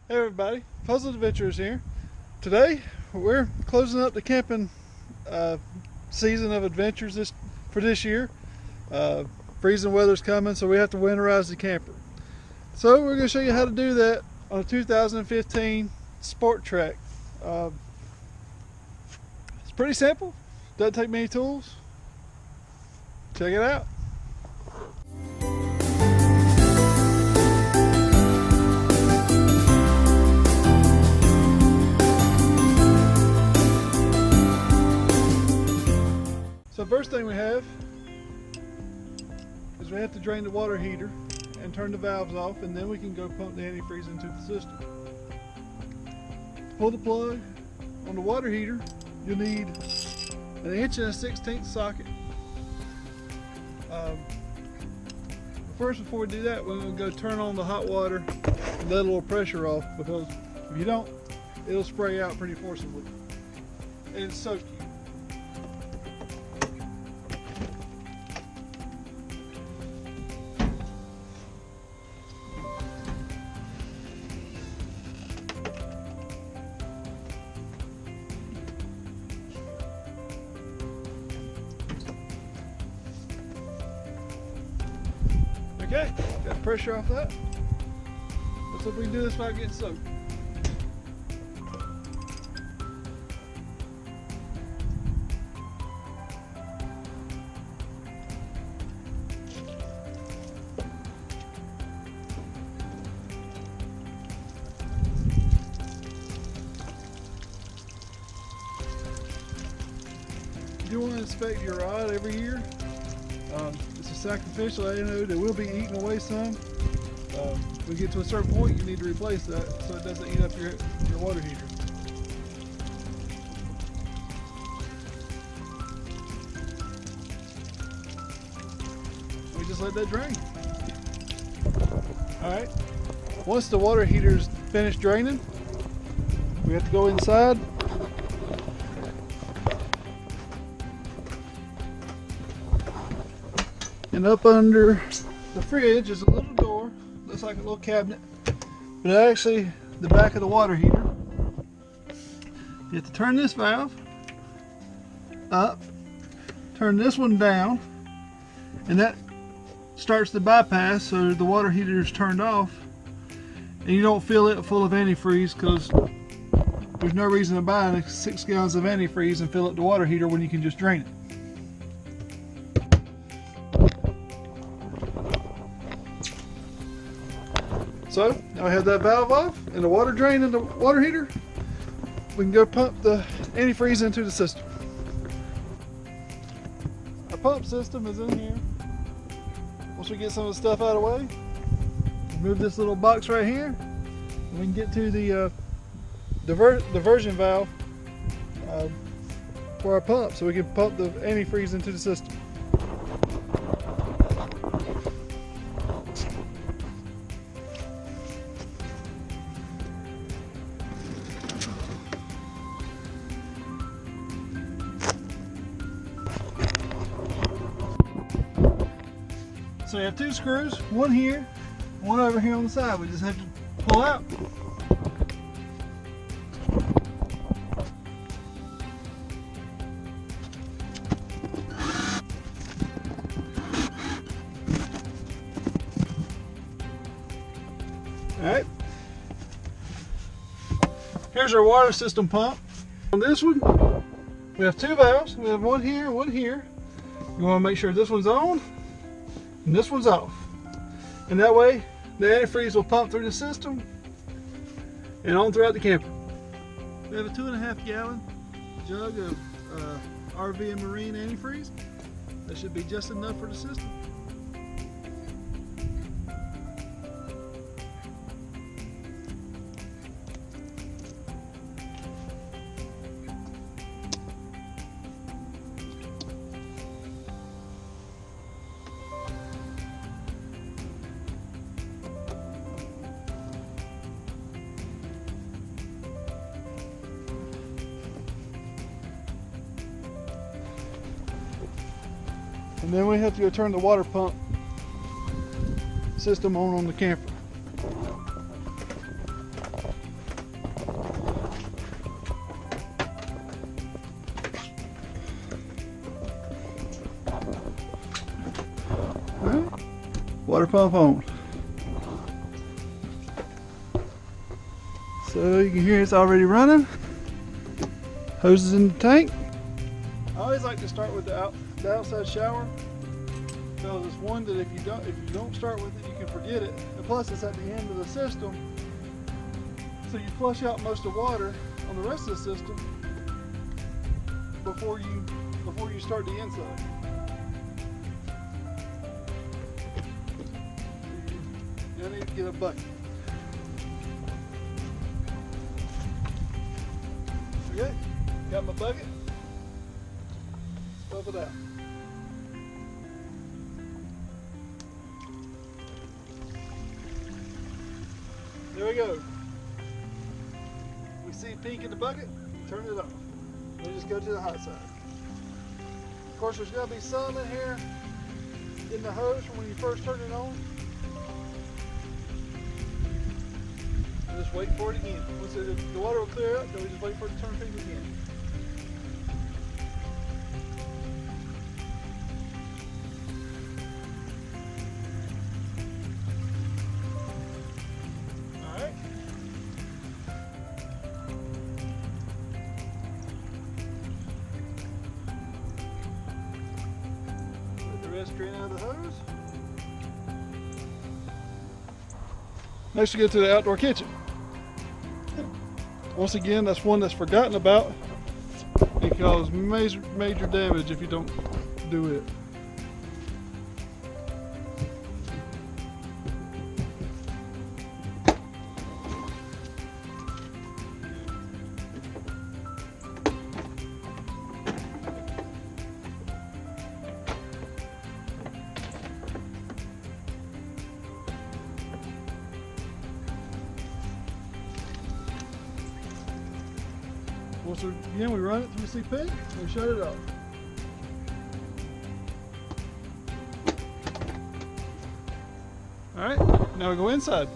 Hey everybody, Puzzle Adventures here. Today we're closing up the camping season of adventures for this year. Freezing weather's coming, so we have to winterize the camper. So we're going to show you how to do that on a 2015 SportTrek. It's pretty simple, doesn't take many tools. Check it out. So first thing we have is we have to drain the water heater and turn the valves off, and then we can go pump the antifreeze into the system. To pull the plug on the water heater, you'll need an 1 1/16 socket. First, before we do that, we're going to go turn on the hot water and let a little pressure off, because if you don't, it'll spray out pretty forcibly and soak you. Okay, got pressure off that. Let's see if we can do this without getting soaked. You do want to inspect your rod every year. It's a sacrificial, I know that will be eating away some. When we get to a certain point, you need to replace that so it doesn't eat up your water heater. We just let that drain. Alright, once the water heater's finished draining, we have to go inside. And up under the fridge is a little door, looks like a little cabinet, but actually the back of the water heater. You have to turn this valve up, turn this one down, and that starts the bypass so the water heater is turned off, and you don't fill it full of antifreeze, because there's no reason to buy 6 gallons of antifreeze and fill up the water heater when you can just drain it. So now we have that valve off and the water drain in the water heater. We can go pump the antifreeze into the system. Our pump system is in here. Once we get some of the stuff out of the way, move this little box right here, and we can get to the diversion valve for our pump, so we can pump the antifreeze into the system. So you have 2 screws, one here, one over here on the side. We just have to pull out. Alright. Here's our water system pump. On this one, we have 2 valves. We have one here and one here. You want to make sure this one's on and this one's off, and that way the antifreeze will pump through the system and on throughout the camper. We have a 2.5 gallon jug of RV and marine antifreeze. That should be just enough for the system. And then we have to go turn the water pump system on the camper. water pump on. So you can hear it's already running. Hose is in the tank. I always like to start with the outside shower, because it's one that if you don't start with it, you can forget it. And plus, it's at the end of the system, so you flush out most of the water on the rest of the system before you start the inside. I need to get a bucket. Okay, got my bucket. Let's pump it out. There we go. We see pink in the bucket, turn it off. We just go to the hot side. Of course, there's going to be some in here in the hose from when you first turn it on. Just wait for it again. Once the water will clear up, then we just wait for it to turn pink again. Alright. Let the rest drain out of the hose. Next we go to the outdoor kitchen. Once again, that's one that's forgotten about. It can cause major damage if you don't do it. Once again, we run it till we see pink, and we shut it off. All right, now we go inside.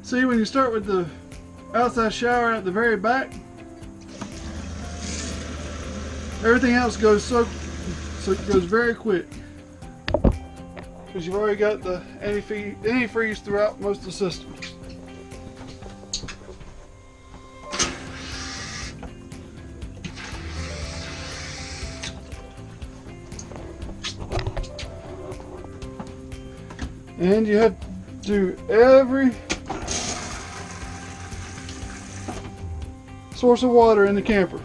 See, when you start with the outside shower at the very back, everything else goes it goes very quick, because you've already got the antifreeze throughout most of the system. And you have to do every source of water in the camper.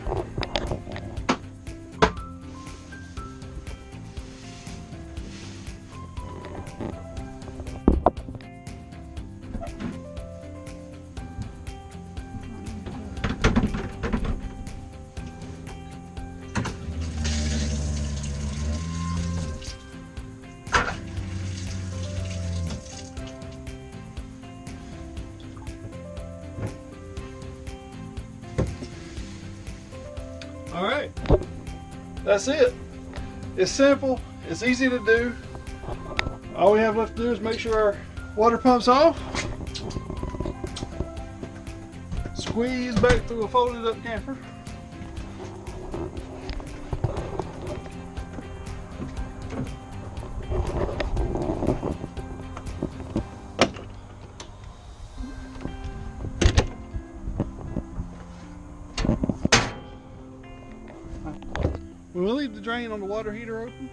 All right, that's it. It's simple, it's easy to do. All we have left to do is make sure our water pump's off. Squeeze back through a folded up camper. We leave the drain on the water heater open,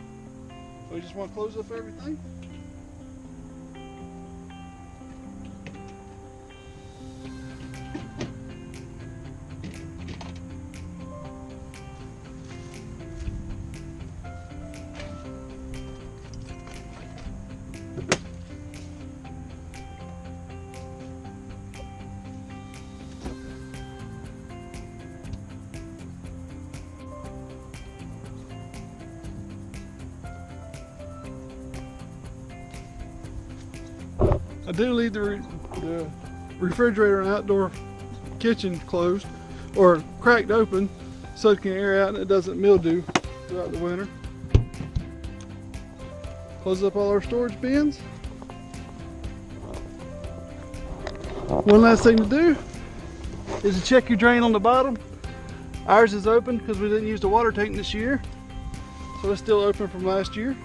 so we just want to close up everything. I do leave the refrigerator and outdoor kitchen closed or cracked open so it can air out and it doesn't mildew throughout the winter. Close up all our storage bins. One last thing to do is to check your drain on the bottom. Ours is open because we didn't use the water tank this year, so it's still open from last year.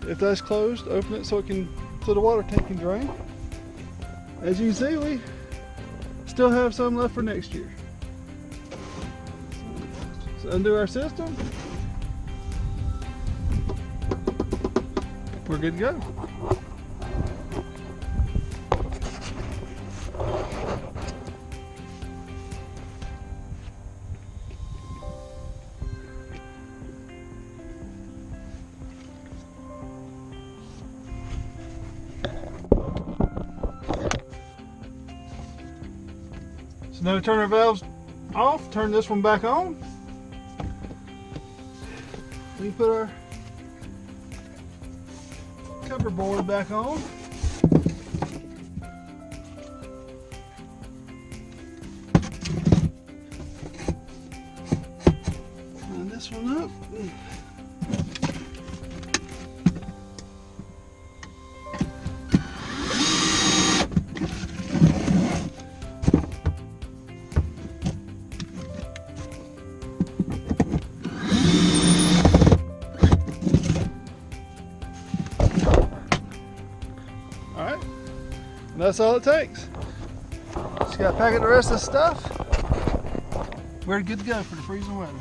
If that's closed, open it so the water tank can drain. As you can see, we still have some left for next year. So undo our system. We're good to go. So now we turn our valves off, turn this one back on. We can put our cover board back on. Line this one up. Alright, that's all it takes. Just got to packet the rest of the stuff. We're good to go for the freezing weather.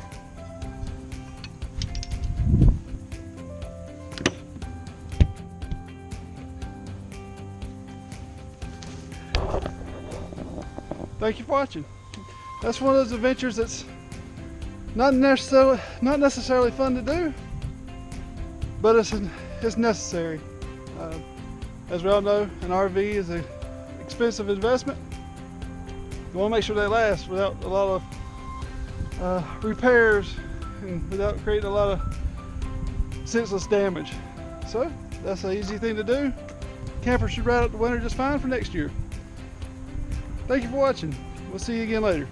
Thank you for watching. That's one of those adventures that's not necessarily fun to do, but it's necessary. As we all know, an RV is an expensive investment. You want to make sure they last without a lot of repairs and without creating a lot of senseless damage. So that's an easy thing to do. Camper should ride out the winter just fine for next year. Thank you for watching. We'll see you again later.